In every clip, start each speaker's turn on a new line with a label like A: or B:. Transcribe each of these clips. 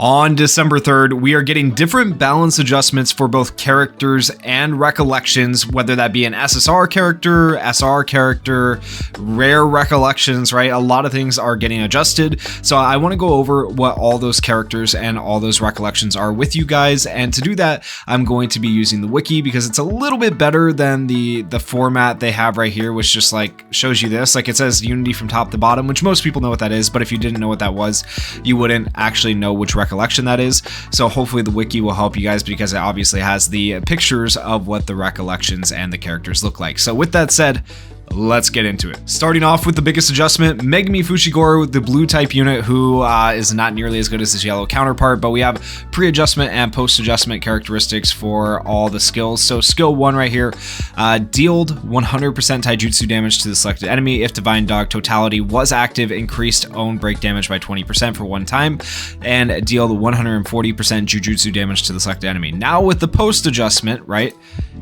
A: On December 3rd, we are getting different balance adjustments for both characters and recollections, whether that be an SSR character, SR character, rare recollections, right? A lot of things are getting adjusted. So I want to go over what all those characters and all those recollections are with you guys. And to do that, I'm going to be using the wiki because it's a little bit better than the format they have right here, which just like shows you this. Like it says Unity from top to bottom, which most people know what that is. But if you didn't know what that was, you wouldn't actually know which recollection that is. So hopefully the wiki will help you guys because it obviously has the pictures of what the recollections and the characters look like. So with that said, let's get into it. Starting off with the biggest adjustment, Megumi Fushiguro, the blue type unit, who is not nearly as good as his yellow counterpart, but we have pre-adjustment and post-adjustment characteristics for all the skills. So skill 1 right here, dealt 100% taijutsu damage to the selected enemy. If Divine Dog Totality was active, increased own break damage by 20% for one time, and dealt 140% jujutsu damage to the selected enemy. Now with the post-adjustment, right,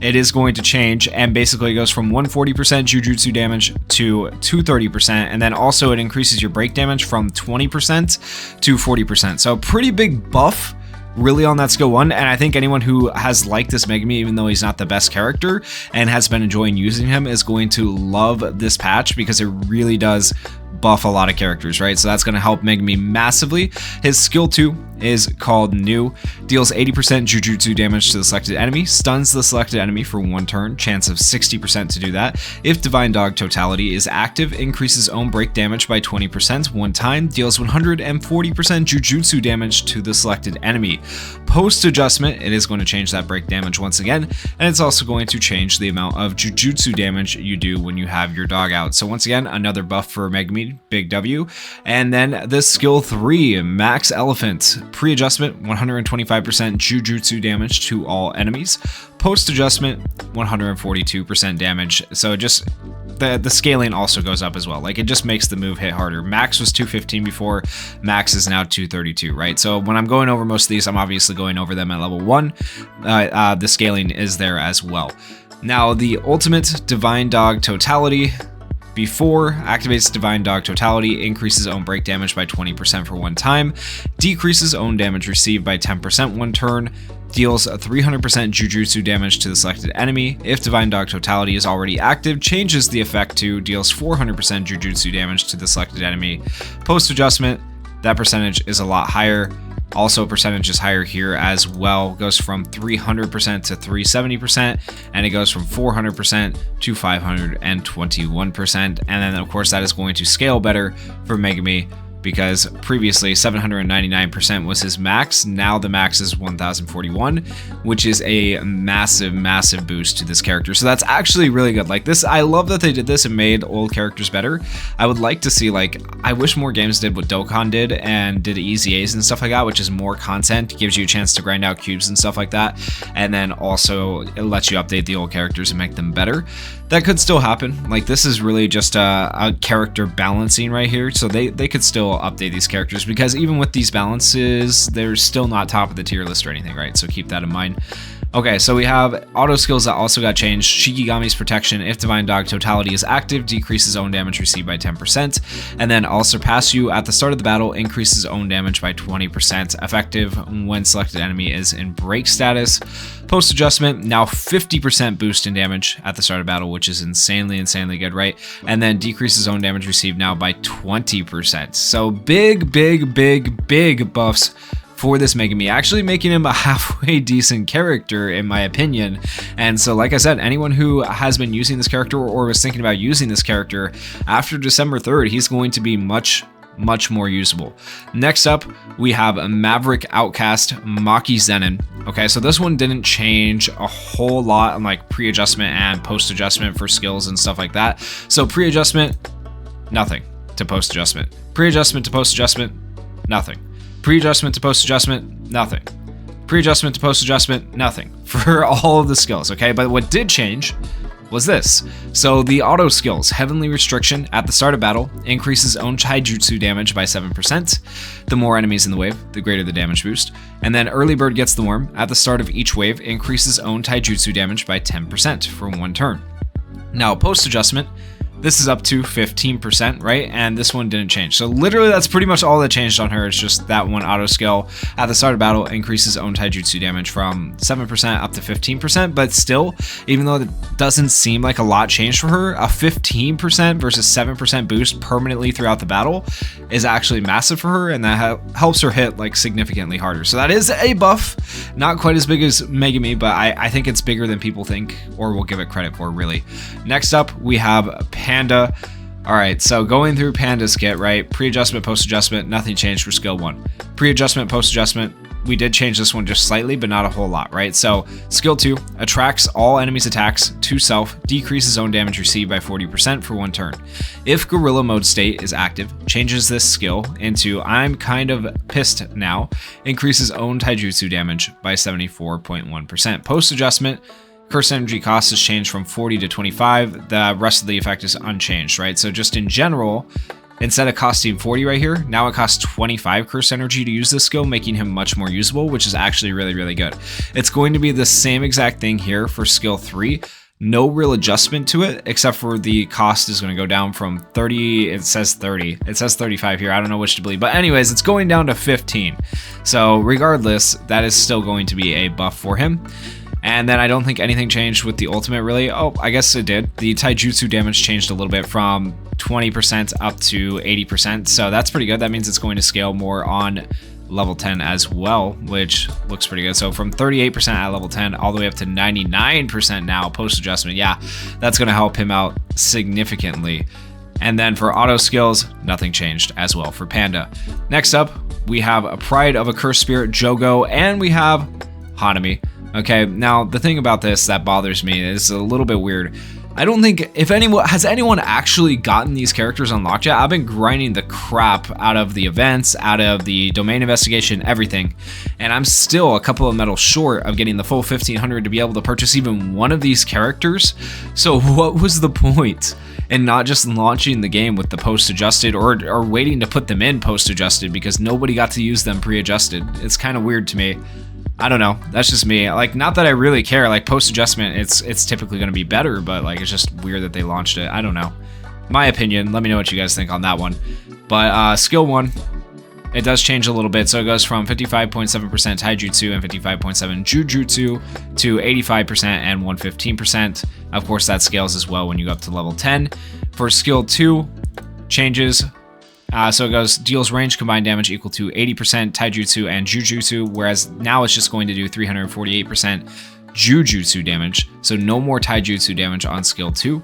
A: it is going to change, and basically it goes from 140% jujutsu damage to 230%, and then also it increases your break damage from 20% to 40%. So pretty big buff really on that skill 1, and I think anyone who has liked this Megumi, even though he's not the best character and has been enjoying using him, is going to love this patch because it really does buff a lot of characters, right? So that's going to help Megumi massively. His skill 2 is called New, deals 80% jujutsu damage to the selected enemy, stuns the selected enemy for one turn, chance of 60% to do that. If Divine Dog Totality is active, increases own break damage by 20% one time, deals 140% jujutsu damage to the selected enemy. Post adjustment, it is going to change that break damage once again, and it's also going to change the amount of jujutsu damage you do when you have your dog out. So once again, another buff for Megumi, big W. And then the skill 3, Max Elephant. Pre-adjustment, 125% jujutsu damage to all enemies. Post-adjustment, 142% damage. So just the scaling also goes up as well. Like it just makes the move hit harder. Max was 215 before, max is now 232, right? So when I'm going over most of these, I'm obviously going over them at level 1. The scaling is there as well. Now the ultimate Divine Dog Totality. Before, activates Divine Dog Totality, increases own break damage by 20% for one time, decreases own damage received by 10% one turn, deals 300% jujutsu damage to the selected enemy. If Divine Dog Totality is already active, changes the effect to deals 400% jujutsu damage to the selected enemy. Post adjustment, that percentage is a lot higher. Also, percentage is higher here as well. Goes from 300% to 370%, and it goes from 400% to 521%. And then, of course, that is going to scale better for Megumi because previously 799% was his max. Now the max is 1041, which is a massive boost to this character. So that's actually really good. Like this, I love that they did this and made old characters better. I would like to see, like, I wish more games did what Dokkan did and did EZAs and stuff like that, which is more content, gives you a chance to grind out cubes and stuff like that, and then also it lets you update the old characters and make them better. That could still happen. Like this is really just a character balancing right here, so they could still update these characters because even with these balances, they're still not top of the tier list or anything, right? So keep that in mind. Okay, so we have auto skills that also got changed. Shikigami's Protection, if Divine Dog Totality is active, decreases own damage received by 10%, and then I'll Surpass You at the start of the battle, increases own damage by 20%, effective when selected enemy is in break status. Post adjustment, now 50% boost in damage at the start of battle, which is insanely good, right? And then decreases own damage received now by 20%. So big buffs for this Megumi, actually making him a halfway decent character in my opinion. And so like I said, anyone who has been using this character or was thinking about using this character after December 3rd, he's going to be much more usable. Next up, we have Maverick Outcast Maki Zenin. Okay, so this one didn't change a whole lot on like pre-adjustment and post-adjustment for skills and stuff like that. So pre-adjustment, nothing to post-adjustment. Pre-adjustment to post-adjustment, nothing. Pre-adjustment to post-adjustment, nothing. Pre-adjustment to post-adjustment, nothing for all of the skills, okay? But what did change was this. So the auto skills, Heavenly Restriction at the start of battle, increases own taijutsu damage by 7%. The more enemies in the wave, the greater the damage boost. And then Early Bird Gets the Worm at the start of each wave, increases own taijutsu damage by 10% for one turn. Now post-adjustment, This is up to 15%, right? And this one didn't change. So literally that's pretty much all that changed on her. It's just that one auto skill at the start of battle increases own taijutsu damage from 7% up to 15%. But still, even though it doesn't seem like a lot changed for her, a 15% versus 7% boost permanently throughout the battle is actually massive for her. And that helps her hit like significantly harder. So that is a buff, not quite as big as Megumi, but I think it's bigger than people think or will give it credit for, really. Next up, we have Panda. All right, so going through Panda's kit, right? Pre-adjustment, post-adjustment, nothing changed for skill 1. Pre-adjustment, post-adjustment, we did change this one just slightly, but not a whole lot, right? So skill 2, attracts all enemies' attacks to self, decreases own damage received by 40% for 1 turn. If Gorilla Mode state is active, changes this skill into I'm kind of pissed now, increases own taijutsu damage by 74.1%. Post-adjustment, curse energy cost has changed from 40 to 25. The rest of the effect is unchanged, right? So just in general, instead of costing 40 right here, now it costs 25 curse energy to use this skill, making him much more usable, which is actually really, really good. It's going to be the same exact thing here for skill 3. No real adjustment to it, except for the cost is going to go down from 30, it says 30. It says 35 here, I don't know which to believe. But anyways, it's going down to 15. So regardless, that is still going to be a buff for him. And then I don't think anything changed with the ultimate, really. Oh, I guess it did. The taijutsu damage changed a little bit from 20% up to 80%. So that's pretty good. That means it's going to scale more on level 10 as well, which looks pretty good. So from 38% at level 10 all the way up to 99% now post-adjustment. Yeah, that's going to help him out significantly. And then for auto skills, nothing changed as well for Panda. Next up, we have a Pride of a Cursed Spirit, Jogo, and we have Hanami. Okay, now the thing about this that bothers me is a little bit weird. I don't think if anyone has actually gotten these characters unlocked yet. I've been grinding the crap out of the events, out of the domain investigation, everything, and I'm still a couple of medals short of getting the full 1500 to be able to purchase even one of these characters. So what was the point in not just launching the game with the post-adjusted or waiting to put them in post-adjusted because nobody got to use them pre-adjusted? It's kind of weird to me. I don't know. That's just me. Like, not that I really care. Like, post-adjustment, it's typically going to be better, but like, it's just weird that they launched it. I don't know. My opinion. Let me know what you guys think on that one. But skill 1, it does change a little bit. So it goes from 55.7% taijutsu and 55.7 jujutsu to 85% and 115%. Of course, that scales as well when you go up to level 10. For skill 2, changes. So it goes, deals range combined damage equal to 80% taijutsu and jujutsu, whereas now it's just going to do 348% jujutsu damage. So no more taijutsu damage on skill 2.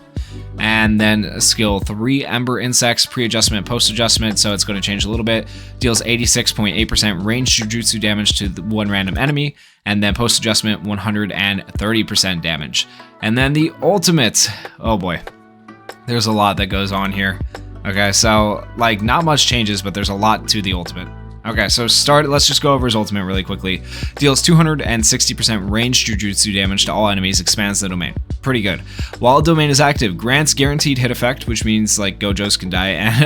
A: And then skill 3, Ember Insects, pre-adjustment, post-adjustment, so it's going to change a little bit. Deals 86.8% range jujutsu damage to one random enemy, and then post-adjustment 130% damage. And then the ultimate, oh boy, there's a lot that goes on here. Okay, so like not much changes, but there's a lot to the ultimate. Okay, so let's just go over his ultimate really quickly. Deals 260% range jujutsu damage to all enemies, expands the domain. Pretty good. While a domain is active, grants guaranteed hit effect, which means like Gojos can die, and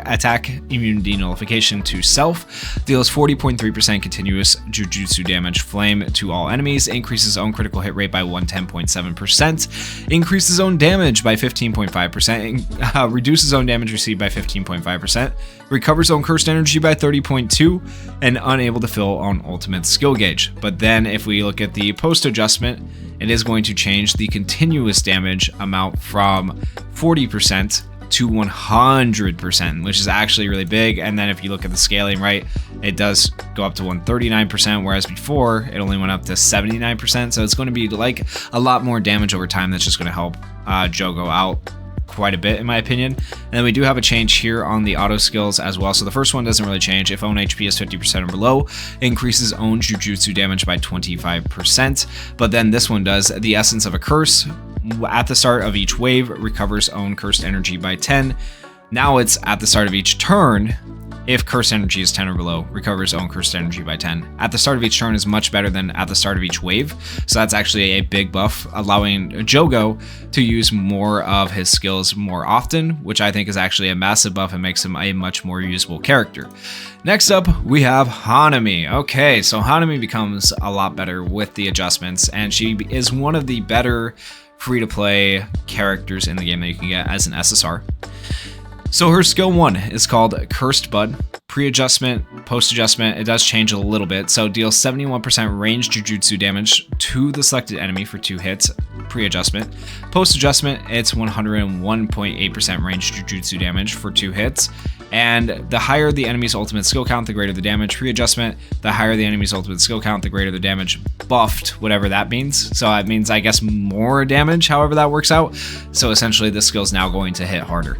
A: attack immunity nullification to self. Deals 40.3% continuous jujutsu damage flame to all enemies, increases own critical hit rate by 110.7%, increases own damage by 15.5%, reduces own damage received by 15.5%, recovers own cursed energy by 30.2, and unable to fill on ultimate skill gauge. But then if we look at the post adjustment, it is going to change the continuous damage amount from 40% to 100%, which is actually really big. And then if you look at the scaling, right, it does go up to 139%, whereas before it only went up to 79%. So it's going to be like a lot more damage over time. That's just going to help Jogo out quite a bit, in my opinion. And then we do have a change here on the auto skills as well. So the first one doesn't really change. If own HP is 50% or below, increases own jujutsu damage by 25%. But then this one does. The essence of a curse at the start of each wave recovers own cursed energy by 10. Now it's at the start of each turn. If cursed energy is 10 or below, recovers own cursed energy by 10. At the start of each turn is much better than at the start of each wave. So that's actually a big buff, allowing Jogo to use more of his skills more often, which I think is actually a massive buff and makes him a much more usable character. Next up, we have Hanami. Okay, so Hanami becomes a lot better with the adjustments, and she is one of the better free-to-play characters in the game that you can get as an SSR. So her skill 1 is called Cursed Bud. Pre-adjustment, post-adjustment, it does change a little bit. So deals 71% range jujutsu damage to the selected enemy for 2 hits. Pre-adjustment. Post-adjustment, it's 101.8% range jujutsu damage for 2 hits. And the higher the enemy's ultimate skill count, the greater the damage. Pre-adjustment, the higher the enemy's ultimate skill count, the greater the damage. Buffed, whatever that means. So it means, I guess, more damage, however that works out. So essentially, this skill is now going to hit harder.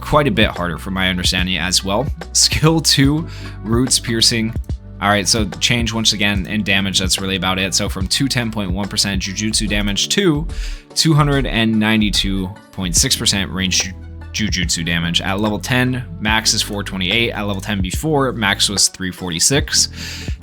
A: Quite a bit harder from my understanding as well. Skill 2, Roots Piercing. Alright, so change once again in damage, that's really about it. So from 210.1% jujutsu damage to 292.6% range jujutsu damage. At level 10, max is 428. At level 10 before, max was 346.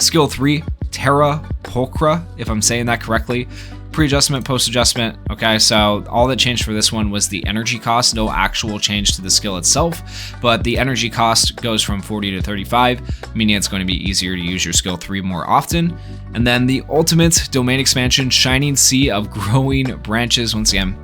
A: Skill 3, Terra Pulchra, if I'm saying that correctly. Pre-adjustment, post-adjustment. Okay, so all that changed for this one was the energy cost. No actual change to the skill itself, but the energy cost goes from 40 to 35, meaning it's going to be easier to use your skill 3 more often. And then the ultimate domain expansion, Shining Sea of Growing Branches. Once again,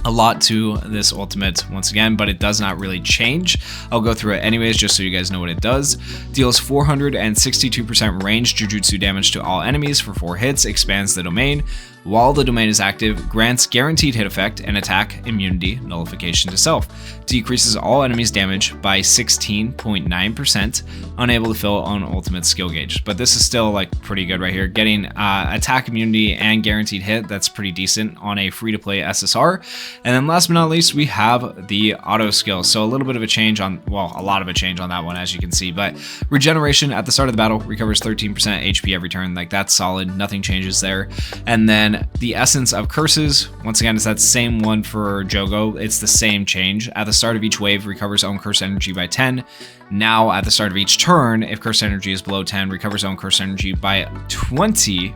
A: a lot to this ultimate once again, but it does not really change. I'll go through it anyways just so you guys know what it does. Deals 462% range jujutsu damage to all enemies for 4 hits, expands the domain. While the domain is active, grants guaranteed hit effect and attack immunity nullification to self. Decreases all enemies' damage by 16.9%, unable to fill on ultimate skill gauge. But this is still like pretty good right here. Getting attack immunity and guaranteed hit, that's pretty decent on a free-to-play SSR. And then last but not least, we have the auto skill. So a little bit of a change on, well, a lot of a change on that one, as you can see. But regeneration at the start of the battle recovers 13% HP every turn. Like, that's solid. Nothing changes there. And then the Essence of Curses, once again, it's that same one for Jogo. It's the same change. At the start of each wave, recovers own curse energy by 10. Now, at the start of each turn, if curse energy is below 10, recovers own curse energy by 20,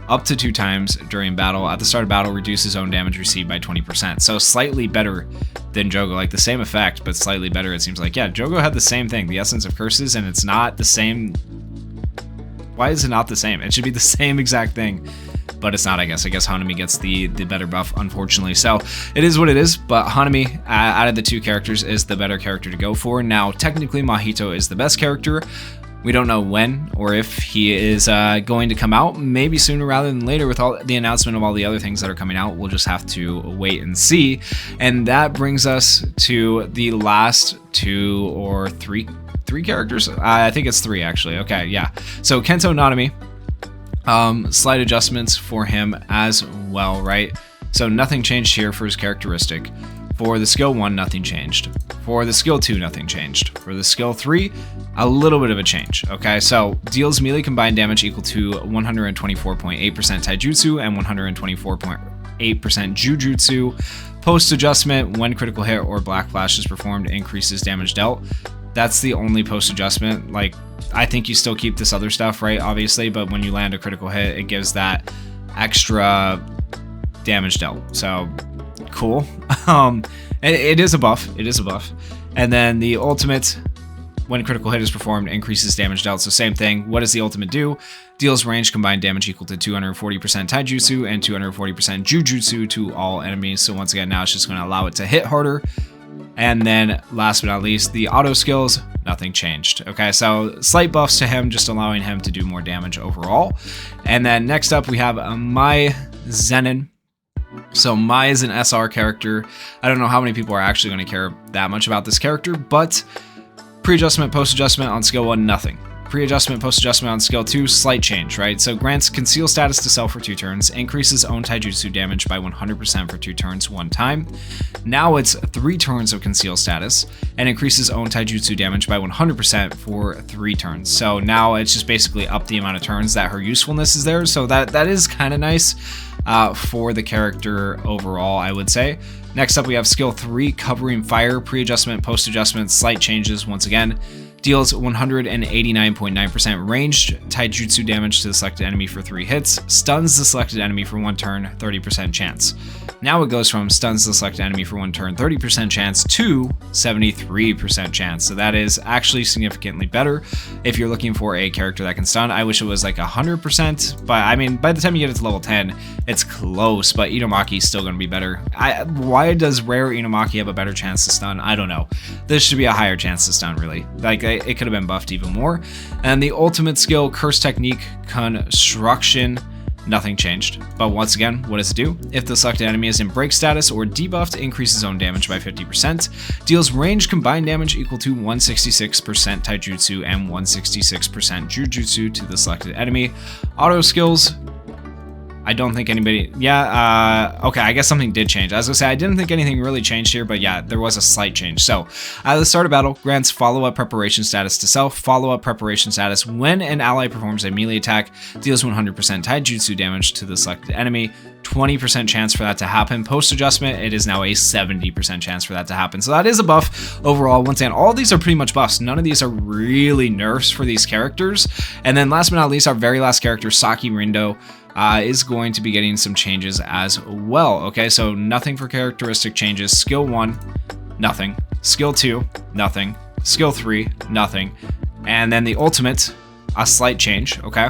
A: up to 2 times during battle. At the start of battle, reduces own damage received by 20%. So slightly better than Jogo, like the same effect, but slightly better, it seems like. Yeah, Jogo had the same thing, the Essence of Curses, and it's not the same. Why is it not the same? It should be the same exact thing, but it's not, I guess. I guess Hanami gets the better buff, unfortunately. So it is what it is, but Hanami, out of the 2 characters, is the better character to go for. Now, technically, Mahito is the best character. We don't know when or if he is going to come out. Maybe sooner rather than later with all the announcement of all the other things that are coming out. We'll just have to wait and see. And that brings us to the last 2 or 3 characters. I think it's 3 actually. Okay, yeah. So Kento Nanami. Slight adjustments for him as well, right? So nothing changed here for his characteristic. For the skill 1, nothing changed. For the skill 2, nothing changed. For the skill 3, a little bit of a change. Okay, so deals melee combined damage equal to 124.8% taijutsu and 124.8% jujutsu. Post adjustment, when critical hit or black flash is performed, increases damage dealt. That's the only post adjustment. Like, I think you still keep this other stuff, right? Obviously, but when you land a critical hit, it gives that extra damage dealt. So cool. It is a buff. It is a buff. And then the ultimate, when critical hit is performed, increases damage dealt. So same thing. What does the ultimate do? Deals range combined damage equal to 240% taijutsu and 240% jujutsu to all enemies. So once again, now it's just going to allow it to hit harder. And then last but not least, the auto skills, nothing changed. Okay, so slight buffs to him, just allowing him to do more damage overall. And then next up, we have Mai Zenin. So Mai is an SR character. I don't know how many people are actually going to care that much about this character, but pre-adjustment, post-adjustment on skill 1, nothing. Pre-adjustment, post-adjustment on skill 2, slight change, right? So grants conceal status to self for 2 turns, increases own taijutsu damage by 100% for 2 turns 1 time. Now it's 3 turns of conceal status, and increases own taijutsu damage by 100% for 3 turns. So now it's just basically up the amount of turns that her usefulness is there. So that is kind of nice for the character overall, I would say. Next up, we have skill 3, covering fire, pre-adjustment, post-adjustment, slight changes once again. deals 189.9% ranged taijutsu damage to the selected enemy for 3 hits, stuns the selected enemy for 1 turn, 30% chance. Now it goes from stuns the selected enemy for 1 turn, 30% chance to 73% chance. So that is actually significantly better if you're looking for a character that can stun. I wish it was like 100%, but I mean, by the time you get it to level 10, it's close, but Inomaki is still going to be better. Why does rare Inomaki have a better chance to stun? I don't know. This should be a higher chance to stun, really. Like, it could have been buffed even more. And the ultimate skill, Curse Technique Construction, nothing changed. But once again, what does it do? If the selected enemy is in break status or debuffed, increases own damage by 50%, deals range combined damage equal to 166% taijutsu and 166% jujutsu to the selected enemy. Auto skills, I don't think anybody, okay, I guess something did change. I was gonna say, I didn't think anything really changed here, but yeah, there was a slight change. So, at the start of battle, grants follow-up preparation status to self. Follow-up preparation status when an ally performs a melee attack, deals 100% taijutsu damage to the selected enemy. 20% chance for that to happen. Post-adjustment, it is now a 70% chance for that to happen. So that is a buff overall. Once again, all these are pretty much buffs. None of these are really nerfs for these characters. And then last but not least, our very last character, Saki Rindo, is going to be getting some changes as well. Okay, so nothing for characteristic changes. Skill 1, nothing. Skill 2, nothing. Skill 3, nothing. And then the ultimate, a slight change, okay?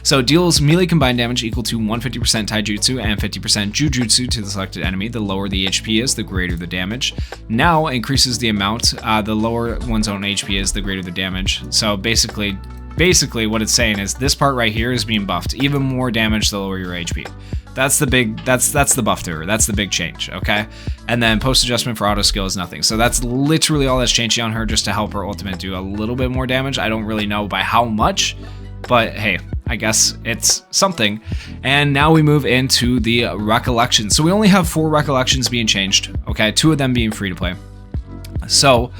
A: So deals melee combined damage equal to 150% taijutsu and 50% jujutsu to the selected enemy. The lower the HP is, the greater the damage. Now increases the amount, the lower one's own HP is, the greater the damage. So basically what it's saying is this part right here is being buffed. Even more damage the lower your HP. That's the big, that's the buff there. That's the big change, okay? And then post adjustment for auto skill is nothing. So that's literally all that's changing on her, just to help her ultimate do a little bit more damage. I don't really know by how much, but hey, I guess it's something. And now we move into the recollection. So we only have 4 recollections being changed, okay? 2 of them being free to play. So,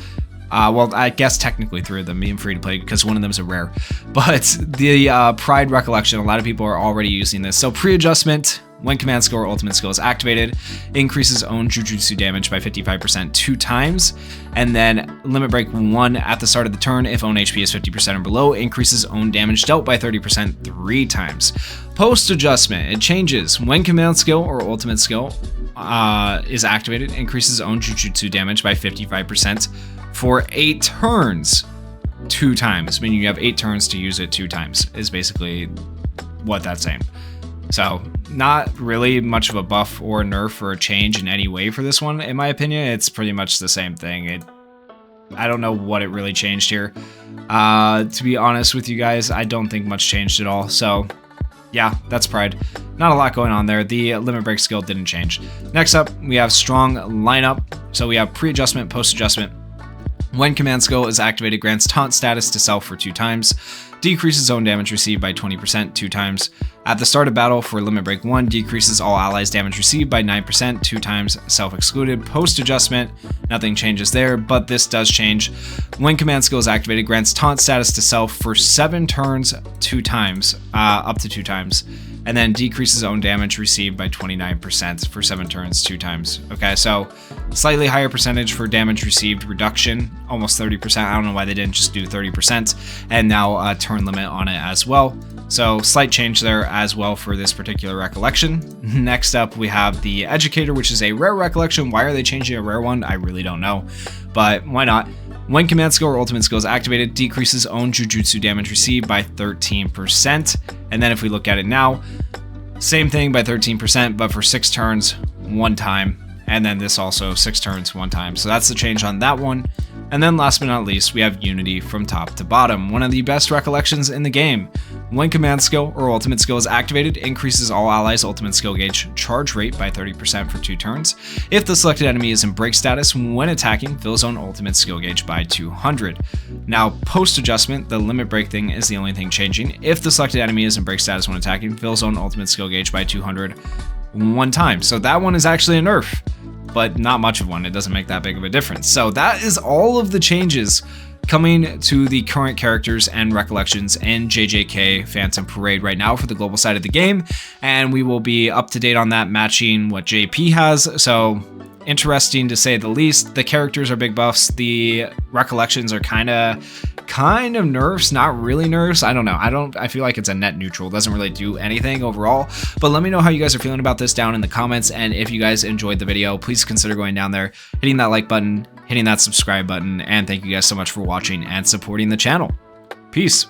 A: well, I guess technically 3 of them being free to play because one of them is a rare. But the Pride Recollection, a lot of people are already using this. So pre-adjustment, when command skill or ultimate skill is activated, increases own jujutsu damage by 55% 2 times. And then limit break 1 at the start of the turn, if own HP is 50% or below, increases own damage dealt by 30% 3 times. Post adjustment, it changes when command skill or ultimate skill is activated, increases own jujutsu damage by 55% for 8 turns 2 times, meaning you have 8 turns to use it 2 times, is basically what that's saying. So not really much of a buff or nerf or a change in any way for this one, in my opinion. It's pretty much the same thing. I don't know what it really changed here. To be honest with you guys, I don't think much changed at all. So yeah, that's Pride. Not a lot going on there. The limit break skill didn't change. Next up, we have strong lineup. So we have pre-adjustment, post-adjustment. When command skill is activated, grants taunt status to self for 2 times, decreases own damage received by 20% 2 times. At the start of battle for limit break 1, decreases all allies damage received by 9% 2 times, self excluded. Post adjustment, nothing changes there, but this does change. When command skill is activated, grants taunt status to self for 7 turns 2 times, up to 2 times. And then decreases own damage received by 29% for 7 turns 2 times. Okay, so slightly higher percentage for damage received reduction, almost 30%. I don't know why they didn't just do 30%. And now a turn limit on it as well. So slight change there as well for this particular recollection. Next up, we have the Educator, which is a rare recollection. Why are they changing a rare one? I really don't know, but why not? When command skill or ultimate skill is activated, decreases own jujutsu damage received by 13%. And then if we look at it now, same thing by 13%, but for 6 turns, 1 time. And then this also 6 turns, 1 time. So that's the change on that one. And then last but not least, we have Unity from top to bottom, one of the best recollections in the game. When command skill or ultimate skill is activated, increases all allies' ultimate skill gauge charge rate by 30% for 2 turns. If the selected enemy is in break status, when attacking, fills own ultimate skill gauge by 200. Now, post adjustment, the limit break thing is the only thing changing. If the selected enemy is in break status when attacking, fills own ultimate skill gauge by 200 1 time. So that one is actually a nerf, but not much of one. It doesn't make that big of a difference. So that is all of the changes coming to the current characters and recollections in JJK Phantom Parade right now for the global side of the game, and we will be up to date on that, matching what JP has. So interesting to say the least. The characters are big buffs. The recollections are kind of nerfs, not really nerfs. I don't know. I feel like it's a net neutral. It doesn't really do anything overall. But let me know how you guys are feeling about this down in the comments. And if you guys enjoyed the video, please consider going down there, hitting that like button, hitting that subscribe button. And thank you guys so much for watching and supporting the channel. Peace.